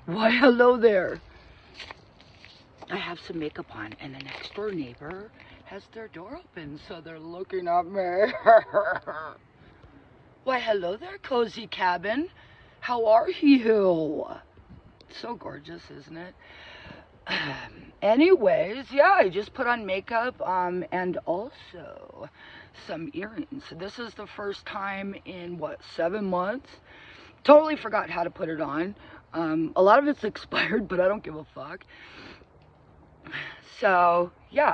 Why, hello there. I have some makeup on, and the next door neighbor has their door open, so they're looking at me. Why, hello there, cozy cabin. How are you? So gorgeous, isn't it? Anyways, yeah, I just put on makeup and also some earrings. This is the first time in what, 7 months? Totally forgot how to put it on. A lot of it's expired, but I don't give a fuck. So, yeah,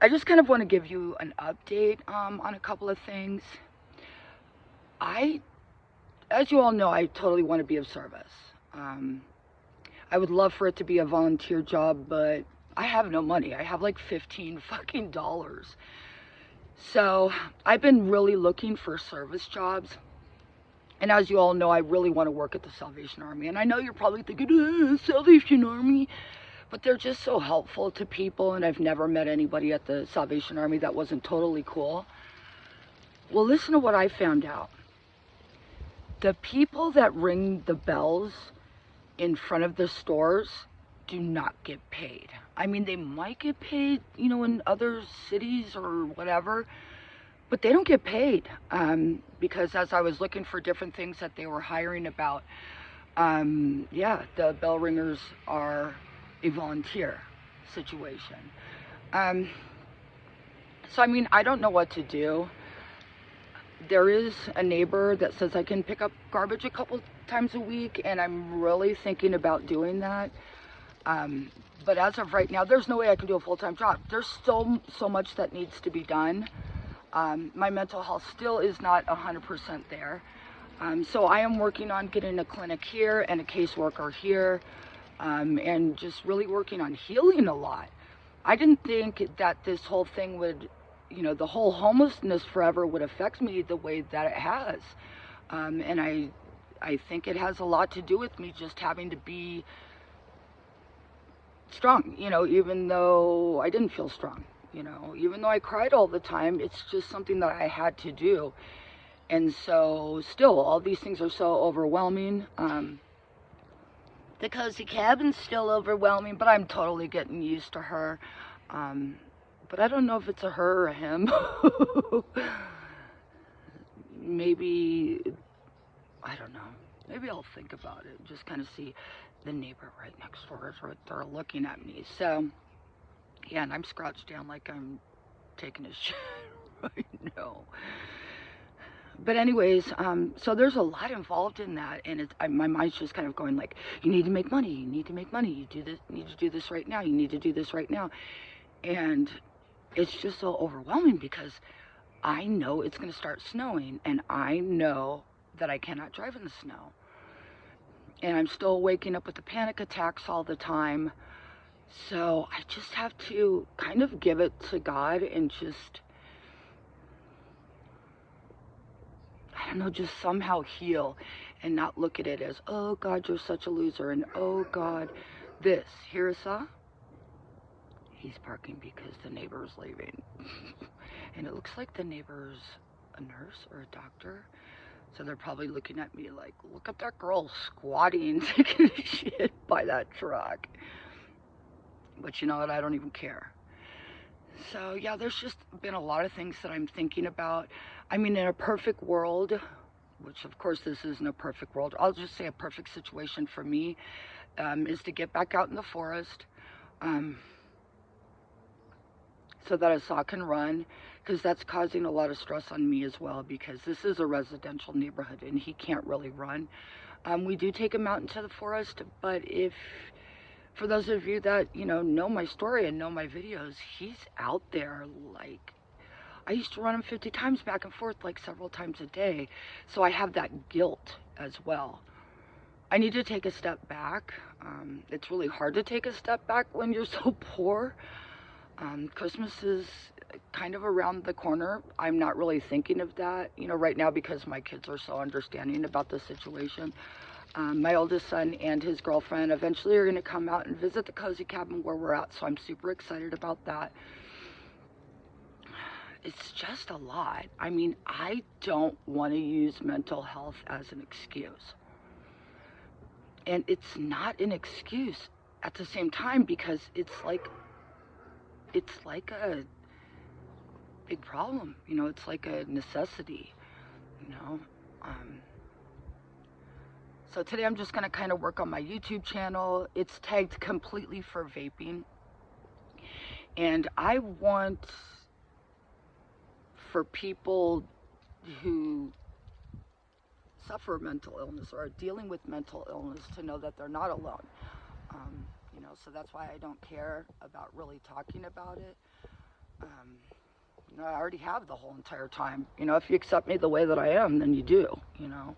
I just kind of want to give you an update on a couple of things. I, as you all know, I totally want to be of service. Um, I would love for it to be a volunteer job, but I have no money. I have like 15 fucking dollars. So I've been really looking for service jobs. And as you all know, I really want to work at the Salvation Army. And I know you're probably thinking, Salvation Army. But they're just so helpful to people. And I've never met anybody at the Salvation Army that wasn't totally cool. Well, listen to what I found out. The people that ring the bells in front of the stores do not get paid. I mean, they might get paid, in other cities or whatever, but they don't get paid. Because as I was looking for different things that they were hiring about, yeah, the bell ringers are a volunteer situation. Um, so, I mean, I don't know what to do. There is a neighbor that says I can pick up garbage a couple times a week, and I'm really thinking about doing that. But as of right now, there's no way I can do a full-time job. There's still so much that needs to be done. My mental health still is not 100% there. So I am working on getting a clinic here and a caseworker here, and just really working on healing a lot. I didn't think that this whole thing would, the whole homelessness forever would affect me the way that it has. And I think it has a lot to do with me just having to be strong, even though I didn't feel strong, even though I cried all the time, it's just something that I had to do. And so still, all these things are so overwhelming. The cozy cabin's still overwhelming, but I'm totally getting used to her. But I don't know if it's a her or a him. Maybe, I don't know. Maybe I'll think about it. Just kind of see the neighbor right next door is right there looking at me. So, yeah, and I'm scrouched down like I'm taking a shit right now. But anyways, so there's a lot involved in that, and my mind's just kind of going like, you need to make money, you need to make money, you need to do this right now, you need to do this right now, and it's just so overwhelming because I know it's going to start snowing, and I know that I cannot drive in the snow, and I'm still waking up with the panic attacks all the time. So I just have to kind of give it to God and just, I don't know, just somehow heal and not look at it as, oh God, you're such a loser, and oh God, this. Hirasa, he's parking because the neighbor's leaving. And it looks like the neighbor's a nurse or a doctor. So they're probably looking at me like, look at that girl squatting, taking a shit by that truck. But you know what? I don't even care. So yeah, there's just been a lot of things that I'm thinking about. I mean, in a perfect world, which of course this isn't a perfect world, I'll just say a perfect situation for me is to get back out in the forest um, so that Asa can run, because that's causing a lot of stress on me as well, because this is a residential neighborhood and he can't really run. We do take him out into the forest, but for those of you that, know my story and know my videos, he's out there like, I used to run him 50 times back and forth, like several times a day. So I have that guilt as well. I need to take a step back. It's really hard to take a step back when you're so poor. Christmas is kind of around the corner. I'm not really thinking of that, right now, because my kids are so understanding about the situation. My oldest son and his girlfriend eventually are going to come out and visit the cozy cabin where we're at, so I'm super excited about that. It's just a lot. I mean, I don't want to use mental health as an excuse. And it's not an excuse at the same time, because it's like a big problem, you know, it's like a necessity, you know. So today I'm just gonna kind of work on my YouTube channel. It's tagged completely for vaping. And I want for people who suffer mental illness or are dealing with mental illness to know that they're not alone. You know, so that's why I don't care about really talking about it. You know, I already have the whole entire time. You know, if you accept me the way that I am, then you do, you know.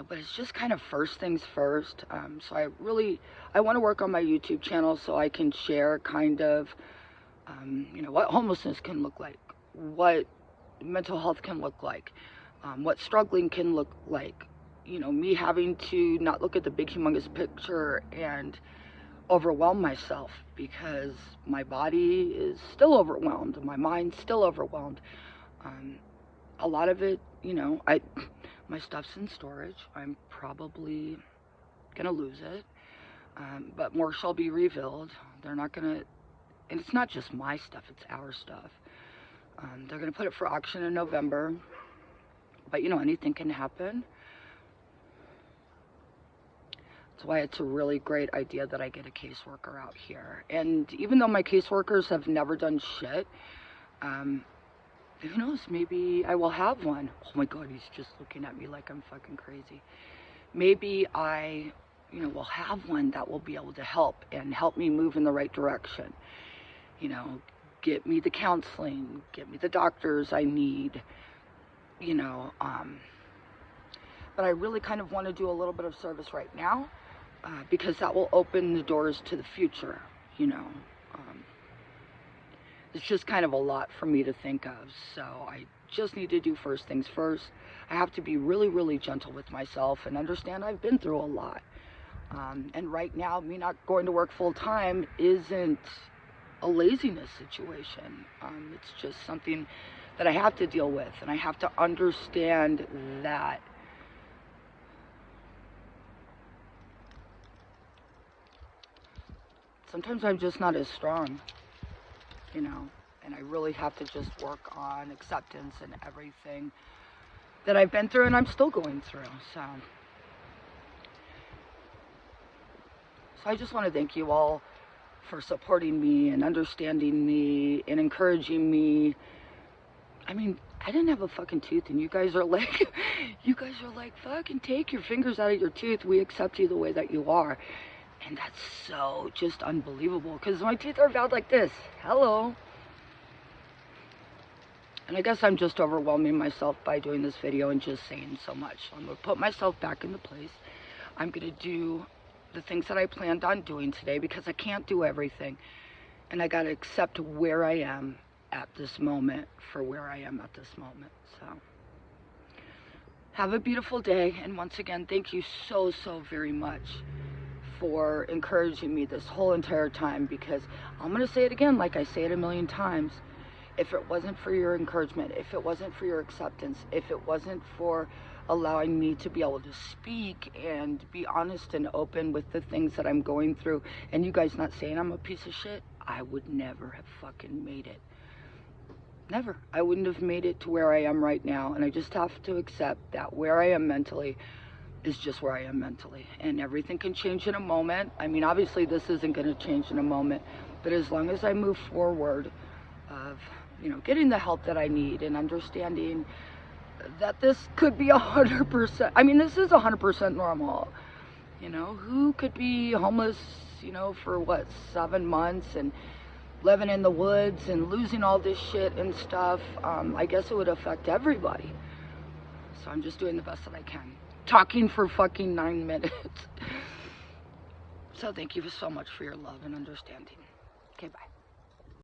But it's just kind of first things first. So I want to work on my YouTube channel so I can share kind of, you know, what homelessness can look like, what mental health can look like, what struggling can look like. You know, me having to not look at the big humongous picture and overwhelm myself, because my body is still overwhelmed, my mind's still overwhelmed. A lot of it, you know, my stuff's in storage. I'm probably gonna lose it, but more shall be revealed. They're not gonna, and it's not just my stuff, it's our stuff. They're gonna put it for auction in November, but you know, anything can happen. That's why it's a really great idea that I get a caseworker out here. And even though my caseworkers have never done shit, who knows, maybe I will have one. Oh my God, he's just looking at me like I'm fucking crazy. Maybe I, you know, will have one that will be able to help and help me move in the right direction. You know, get me the counseling, get me the doctors I need, you know. But I really kind of want to do a little bit of service right now, because that will open the doors to the future, you know. It's just kind of a lot for me to think of, so I just need to do first things first. I have to be really, really gentle with myself and understand I've been through a lot. And right now, me not going to work full time isn't a laziness situation. It's just something that I have to deal with, and I have to understand that sometimes I'm just not as strong, you know, and I really have to just work on acceptance and everything that I've been through and I'm still going through. So I just want to thank you all for supporting me and understanding me and encouraging me. I mean, I didn't have a fucking tooth, and you guys are like, fucking take your fingers out of your tooth. We accept you the way that you are. And that's so just unbelievable, because my teeth are bad like this. Hello. And I guess I'm just overwhelming myself by doing this video and just saying so much. So I'm going to put myself back into place. I'm going to do the things that I planned on doing today, because I can't do everything. And I got to accept where I am at this moment for where I am at this moment. So have a beautiful day. And once again, thank you so, so very much for encouraging me this whole entire time, because I'm going to say it again, like I say it a million times. If it wasn't for your encouragement, if it wasn't for your acceptance, if it wasn't for allowing me to be able to speak and be honest and open with the things that I'm going through, and you guys not saying I'm a piece of shit, I would never have fucking made it. Never. I wouldn't have made it to where I am right now. And I just have to accept that where I am mentally is just where I am mentally, and everything can change in a moment. I mean, obviously this isn't going to change in a moment, but as long as I move forward of, you know, getting the help that I need and understanding that this could be 100%, I mean, this is 100% normal. You know, who could be homeless, you know, for what, 7 months and living in the woods and losing all this shit and stuff? I guess it would affect everybody. So I'm just doing the best that I can. Talking for fucking 9 minutes. So thank you so much for your love and understanding. Okay, bye.